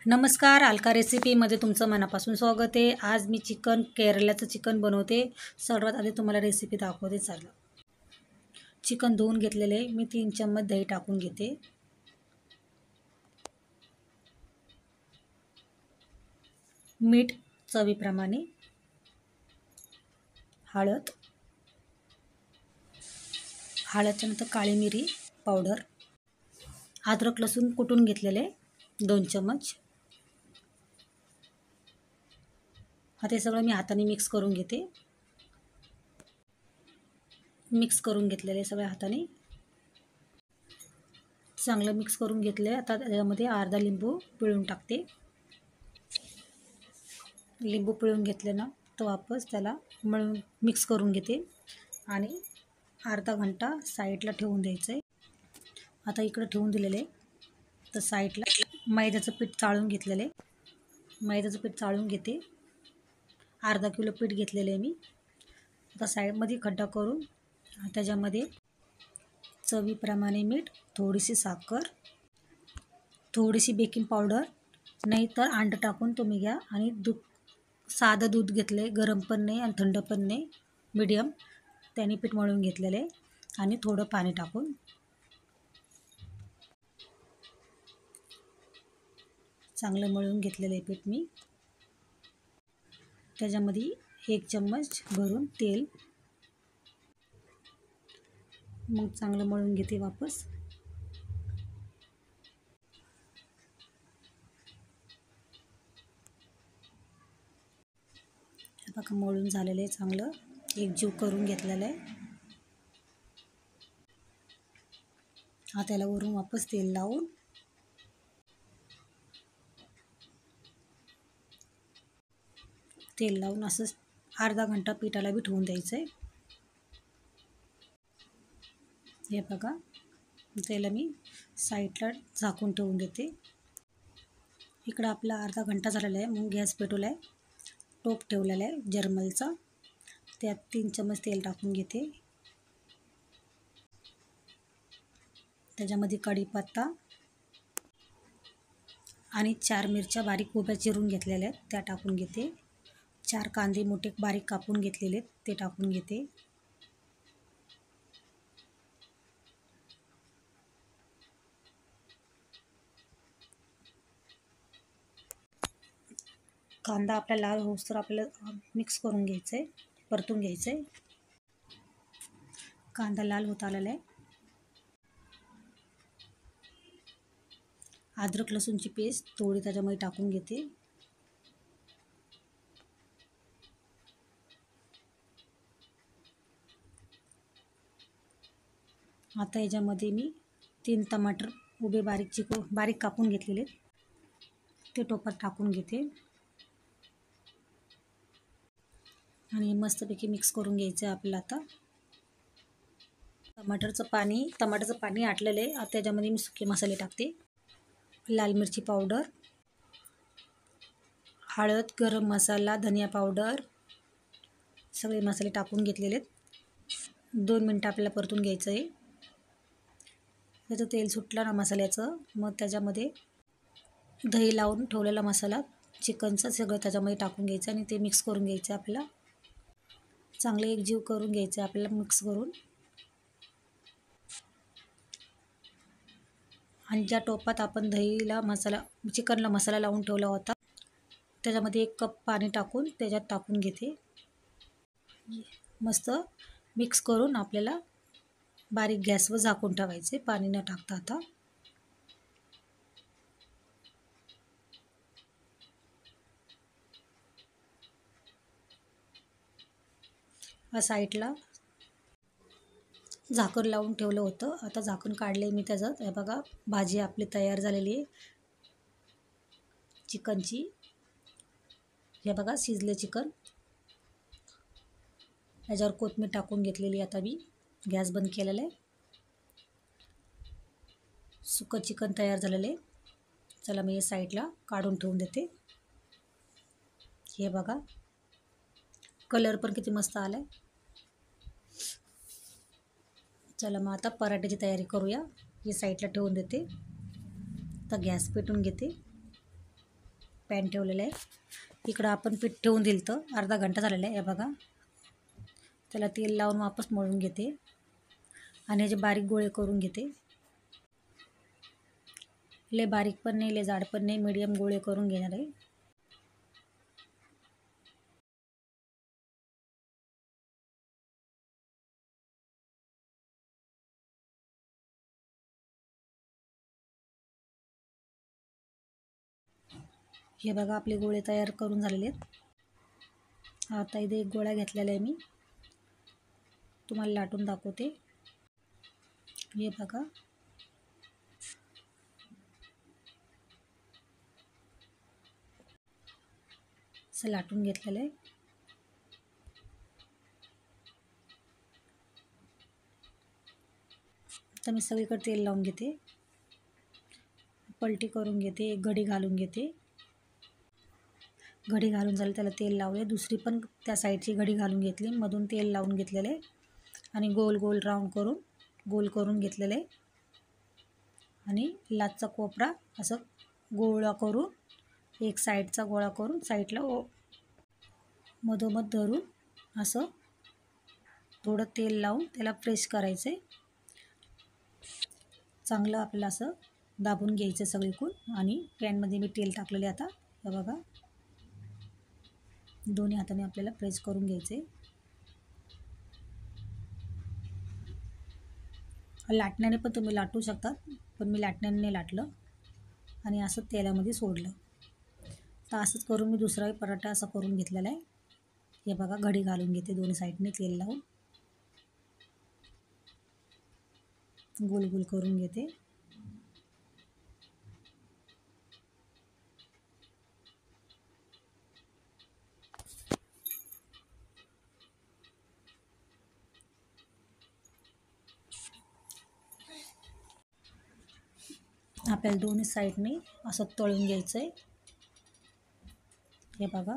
नमस्कार, अलका रेसिपीमध्ये तुमचं मनापासून स्वागत आहे. आज मी केरल्याचं चिकन बनवते. सर्वात आधी तुम्हाला रेसिपी दाखवते. चाललं, चिकन धुवून घेतलेले मी 3 चम्मच दही टाकून घेते. मीठ चवीप्रमाणे, हळदच्या नंतर काळी मिरी पावडर, अद्रक लसूण कुटून घेतलेले 2 चम्मच. आता हे सगळं मी हाताने मिक्स करून घेते. मिक्स करून घेतलेले सगळ्या हाताने चांगलं मिक्स करून घेतले. आता त्याच्यामध्ये अर्धा लिंबू पिळून टाकते. लिंबू पिळून घेतले ना तर वापस त्याला मिक्स करून घेते आणि अर्धा घंटा साईडला ठेवून द्यायचं आहे. आता इकडं ठेवून दिलेले तर साईडला मैद्याचं पीठ चाळून घेतलेले. मैद्याचं पीठ चाळून घेते. अर्धा किलो पीठ घेतलेले आहे मी. आता साईडमध्ये खड्डा करून त्याच्यामध्ये चवीप्रमाणे मीठ, थोडीशी साखर, थोडीशी बेकिंग पावडर, नाही तर अंड टाकून तुम्ही घ्या. आणि साधं दूध घेतले, गरम पण नाही आणि थंड पण नाही, मीडियम, त्याने पीठ मळून घेतलेले. आणि थोडं पाणी टाकून चांगलं मळून घेतलेलं आहे पीठ मी. त्याच्यामध्ये 1 चम्मच भरून तेल, मग चांगलं मळून घेते वापस. बघा मळून झालेलं आहे, चांगलं एकजीव करून घेतलेलं आहे. आता त्याला वरून वापस तेल लावून असं अर्धा घंटा पिठाला बी ठेवून द्यायचं आहे. हे बघा, त्याला मी साईडला झाकून ठेवून देते. इकडं आपला अर्धा घंटा झालेला आहे. मग गॅस पेटवला आहे, टोप ठेवलेला आहे जर्मलचा. त्यात 3 चम्मच तेल टाकून घेते. त्याच्यामध्ये कढीपत्ता आणि 4 मिरच्या बारीक उभ्या चिरून घेतलेल्या आहेत त्या टाकून घेते. 4 कांदे मोठे बारीक कापून घेतलेले आहेत ते टाकून घेते. कांदा आपला लाल होऊस्तर आपल्याला मिक्स करून घ्यायचं आहे, परतून घ्यायचं आहे. कांदा लाल होत आलेला आहे. अद्रक लसूणची पेस्ट थोडी त्याच्यामध्ये टाकून घेते. आता याच्यामध्ये मी 3 टमाटर उभे बारीक कापून घेतलेले ते टोपात टाकून घेते. आणि मस्तपैकी मिक्स करून घ्यायचं आहे आपल्याला. आता टमाटरचं पाणी आटलेलं आहे. आता त्याच्यामध्ये मी सुके मसाले टाकते. लाल मिरची पावडर, हळद, गरम मसाला, धनिया पावडर, सगळे मसाले टाकून घेतलेले आहेत. 2 मिनटं आपल्याला परतून घ्यायचं आहे. त्याचं तेल सुटलं ना मसाल्याचं, मग त्याच्यामध्ये दही लावून ठेवलेला मसाला चिकनचं सगळं त्याच्यामध्ये टाकून घ्यायचं आणि ते मिक्स करून घ्यायचं आपल्याला. चांगले एकजीव करून घ्यायचे आपल्याला मिक्स करून. आणि ज्या टोपात आपण चिकनला मसाला लावून ठेवला होता त्याच्यामध्ये 1 कप पाणी टाकून त्याच्यात टाकून घेते. मस्त मिक्स करून आपल्याला बारीक गॅसवर झाकून ठेवायचे, पाणी न टाकता. आता साईडला झाकण लावून ठेवलं होतं. आता झाकण काढले मी त्याचं. हे बघा, भाजी आपली तयार झालेली आहे चिकनची. हे बघा शिजले चिकन. याच्यावर कोथिंबीर टाकून घेतलेली. आता मी गॅस बंद केलेला आहे. सुकं चिकन तयार झालेलं आहे. चला मी हे साईडला काढून ठेवून देते. हे बघा, कलर पण किती मस्त आला आहे. चला मग आता पराठ्याची तयारी करूया. हे साईडला ठेवून देते. तर गॅस पेटून घेते. पॅन ठेवलेलं आहे. इकडं आपण पीठ ठेवून दिलं तर अर्धा घंटा झालेला आहे. हे बघा, त्याला तेल लावून वापस मळून घेते आणि ह्याचे बारीक गोळे करून घेते. लय बारीक पण नाही, लय जाड पण नाही, मीडियम गोळे करून घेणार आहे. हे बघा, आपले गोळे तयार करून झालेले आहेत. आता इथे एक गोळा घेतलेला आहे मी, तुम्हाला लाटून दाखवते. हे बघा, असं लाटून घेतलेलं आहे. आता मी सगळीकडे तेल लावून घेते, पलटी करून घेते, एक घडी घालून घेते. घडी घालून झालं, त्याला तेल लावले. दुसरी पण त्या साईडची घडी घालून घेतली, मधून तेल लावून घेतलेलं आहे आणि गोल गोल राऊंड करून गोल करून घेतलेलं आहे. आणि लाचचा कोपरा असं गोळा करून, एक साईडचा गोळा करून साईडला मधोमध धरून असं थोडं तेल लावून त्याला प्रेस करायचं आहे. चांगलं आपल्याला असं दाबून घ्यायचं सगळीकडून. आणि पॅनमध्ये मी तेल टाकलेले. आता हे बघा, दोन्ही हाताने आपल्याला प्रेस करून घ्यायचे. लाटण्याने पण तुम्ही लाटू शकता, पण मी लाटण्याने नाही लाटलं आणि असं तेलामध्ये सोडलं. तर असंच करून मी दुसराही पराठा असा करून घेतलेला आहे. हे बघा, घडी घालून घेते दोन्ही साईडने तेल लावून, गोल गोल करून घेते. आपल्याला दोन्ही साईडने असं तळून घ्यायचं आहे. हे बघा,